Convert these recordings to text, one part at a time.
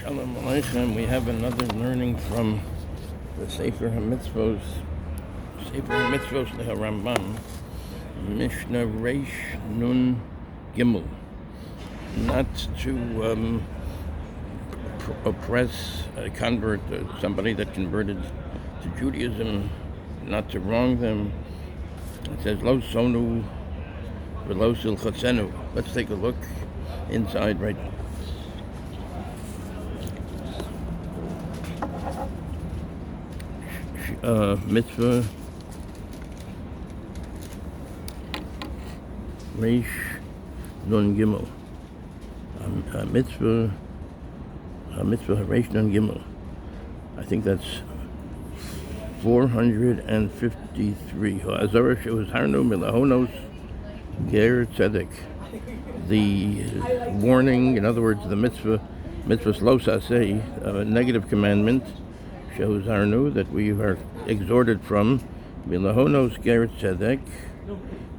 Shalom Aleichem. We have another learning from the Safer HaMitvos, the Rambam, Mishnah Reish Nun Gimel. Not to oppress a convert, somebody that converted to Judaism, not to wrong them. It says, Lo Sonu V'lo Silchatzenu. Let's take a look inside right now. Mitzvah Reish Nun Gimel. Mitzvah Reish Nun Gimel. I think that's 453. Haazara שהוזהרנו מלהונות ger tzedek. The warning, in other words, the mitzvah lo saseh, a negative commandment, שהוזהרנו, that we are exhorted from, מלהונות ger tzedek,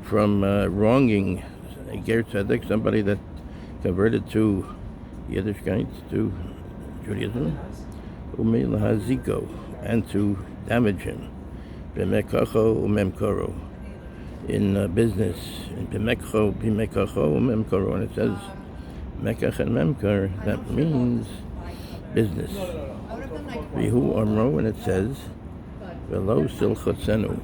from wronging a ger tzedek, somebody that converted to Yiddishkeit, to Judaism, ומלהזיקו, and to damage him, במקחו וממכרו, in business, in במקחו, וממכרו, and it says mekach and memkar, that means business. Vihu amro, and it says v'lo silchatzenu,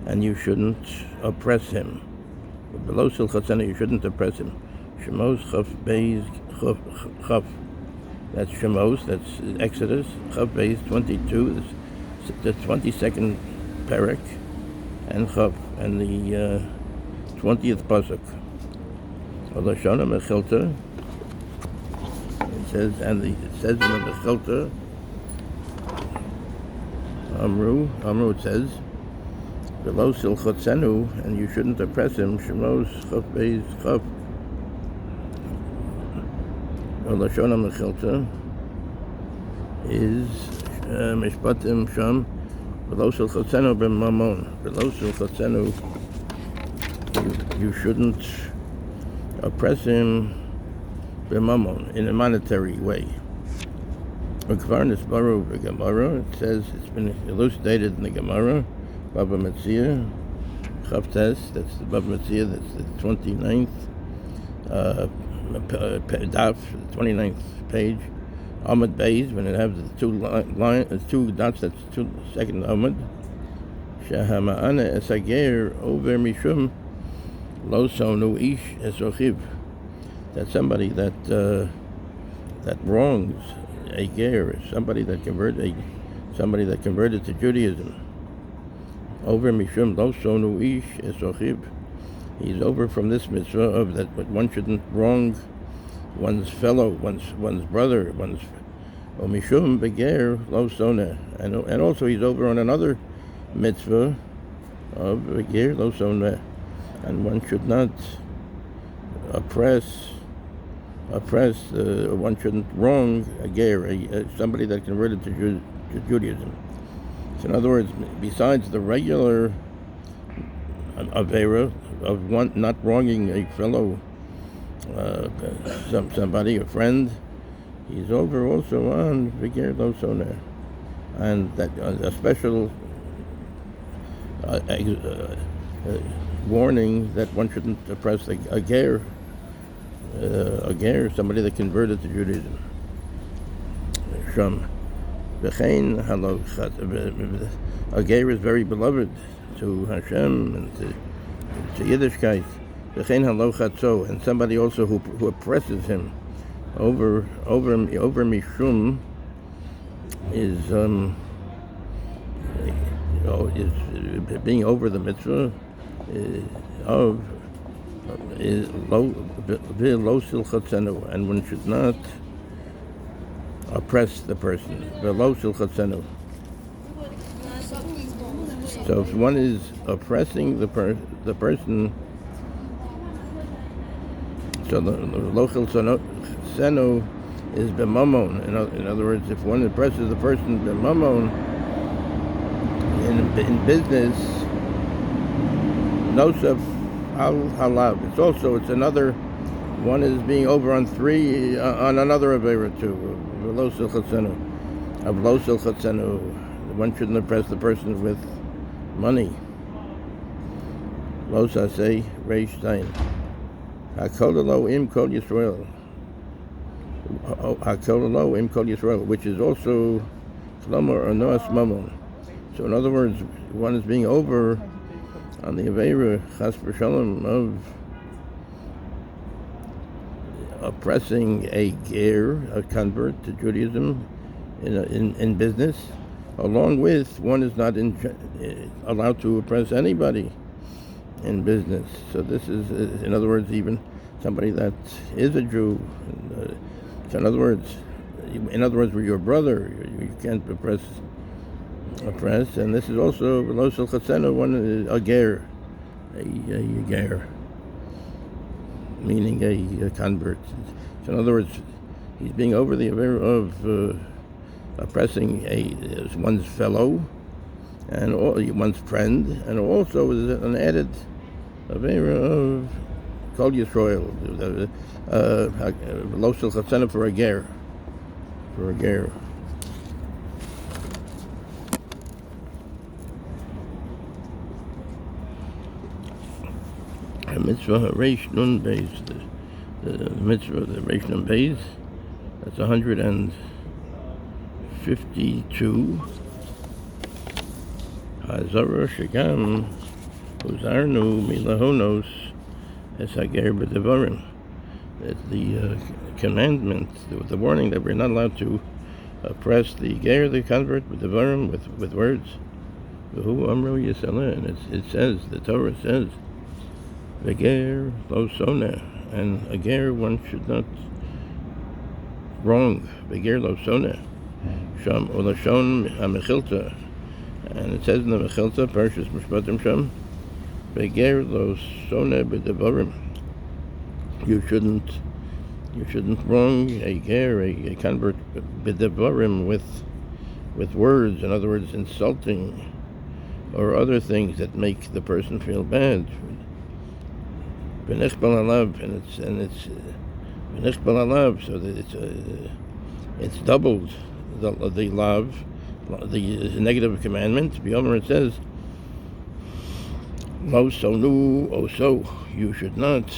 and you shouldn't oppress him. V'lo silchatzenu, you shouldn't oppress him. Shemos chaf beis chaf. That's Shemos, that's Exodus. Chaf beis 22, the 22nd parak, and Chaf, and the 20th pasuk. Alashana mechilta. It says, and it says in the mechilta, Amru, it says, V'lo silchatzenu, and you shouldn't oppress him. Shemos chaf beis chaf. Lashon HaMechilta is Mishpatim Sham V'lo Silchatzenu b'mamon. V'lo Silchatzenu, you shouldn't oppress him b'mamon, in a monetary way. Ukvar Nisbaru b'Gemara, it says, it's been elucidated in the Gemara, Baba Metzia, Chavtes, that's the Baba Metzia, that's the 29th daf, 29th page, Amud Beis, when it has the two dots, that's second Amud. Shahama'ana esager over mishum lo sonu ish esochiv. That's somebody that wrongs a ger, somebody that converted to Judaism. Over mishum lo sonu ish esochiv. He's over from this mitzvah of that one shouldn't wrong one's fellow, one's brother, one's omishum beger lo sona, and also he's over on another mitzvah of beger lo sona, and one should not oppress. One shouldn't wrong a ger, somebody that converted to Judaism. So in other words, besides the regular avera of one not wronging a fellow, somebody, a friend, he's over also on Vigir Lo Soner, and that a special warning that one shouldn't oppress a ger, somebody that converted to Judaism. Sham V'chein halochat, a ger is very beloved to Hashem and to Yiddishkeit. V'chein halochat, so, and somebody also who oppresses him over mishum is being over the mitzvah of is lo silchatzenu, and one should not oppress the person. V'lo silchatzenu. So if one is oppressing the person, so the local seno is b'mamon. In other words, if one oppresses the person b'mamon in business, nosaf al halav. It's another one is being over on three on another avera too. lo silchatzenu. Of lo silchatzenu, one shouldn't oppress the person with money. Lo saseh reish zayin. Hakol lo im kol Yisrael. Hakol lo im kol Yisrael, which is also klomar or noas mamon. So in other words, one is being over on the Aveira chas v'shalom of oppressing a ger, a convert to Judaism in business, along with one is not allowed to oppress anybody in business. So this is, in other words, even somebody that is a Jew. So in other words, with your brother, you can't oppress. And this is also lo silchatzenu, one is a ger, a ger, meaning a convert. So in other words, he's being over the affair of oppressing one's fellow and one's friend, and also is an added affair of kol Yisrael, lo silchatzenu for a ger. Mitzvah reish nun beis, the mitzvah, the reish nun beis, that's 152. Haazara shegam huzarnu melahonos es hager b'devarim. That's the commandment, the warning that we're not allowed to oppress the ger, the convert, b'devarim, with words. V'hu amru yisaleh, and it says, the Torah says, V'ger lo soneh, and a ger one should not wrong. V'ger lo soneh, sham ulashon hamechilta, and it says in the mechilta, Parshas Mishpatim Sham, V'ger lo soneh b'devarim. You shouldn't wrong a ger, a convert, b'devarim, with words. In other words, insulting or other things that make the person feel bad. And it's so that it's doubled the love, the negative commandment. B'yomer it says, lo sonu oso, you should not.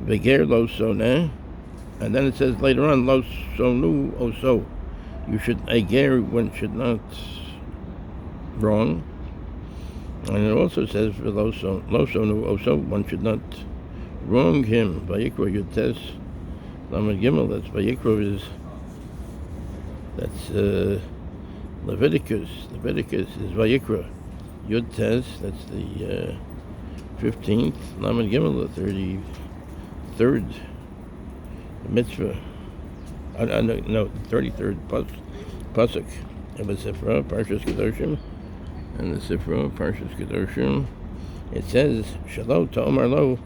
V'ger lo soneh, and then it says later on, lo sonu oso, you should, a ger one should not wrong. And it also says, lo sonu oso, one should not wrong him. Vayikro Yutes Lamed Gimel, that's Vayikro that's Leviticus. Leviticus is Vayikra. Yutes, that's the 15th. Lamed Gimel, the 33rd mitzvah. No, 33rd pasuk. It was Sifra, Parshas Kedoshim. And the Sifra, Parshas Kedoshim, it says, Shalom Ta'omar Lo,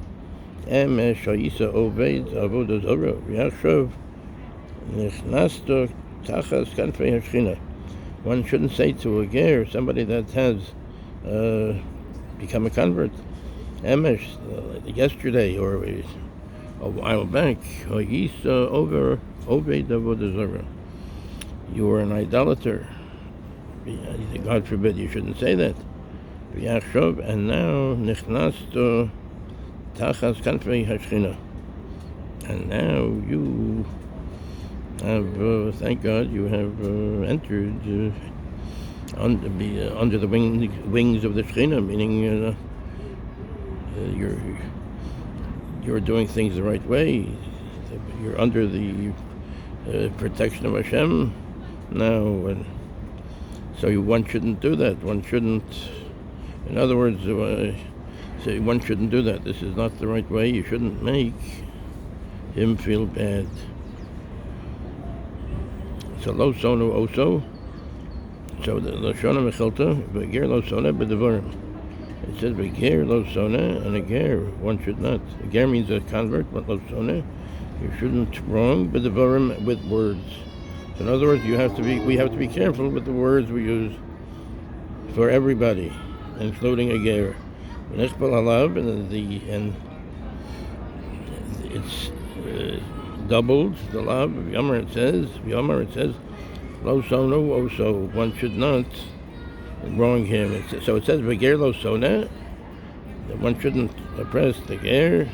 Em Shayisa Oved Avodah Zorah V'Yachshav Nichnasto Tachas Kanfei Hashchina. One shouldn't say to a ger, somebody that has become a convert, Emesh, yesterday or a while back, Shayisa over Oved Avodah Zorah. You were an idolater. God forbid you shouldn't say that. And now nichnasto tachas kanfei hashchina. And now you have, thank God, you have entered under the wings of the Shechina, meaning you're doing things the right way. You're under the protection of Hashem now. So one shouldn't do that. One shouldn't, in other words, say one shouldn't do that. This is not the right way. You shouldn't make him feel bad. So lo sonu oso. So the Lashon HaMechilta, v'ger lo soneh b'devarim. It says v'ger lo soneh, and a ger one should not. A ger means a convert, but lo soneh, you shouldn't wrong b'devarim, with words. In other words, we have to be careful with the words we use for everybody, including a ger. And it's doubled the lav. V'yomer it says, lo sonu also, one should not wrong him. So it says, v'ger lo sona, that one shouldn't oppress the ger.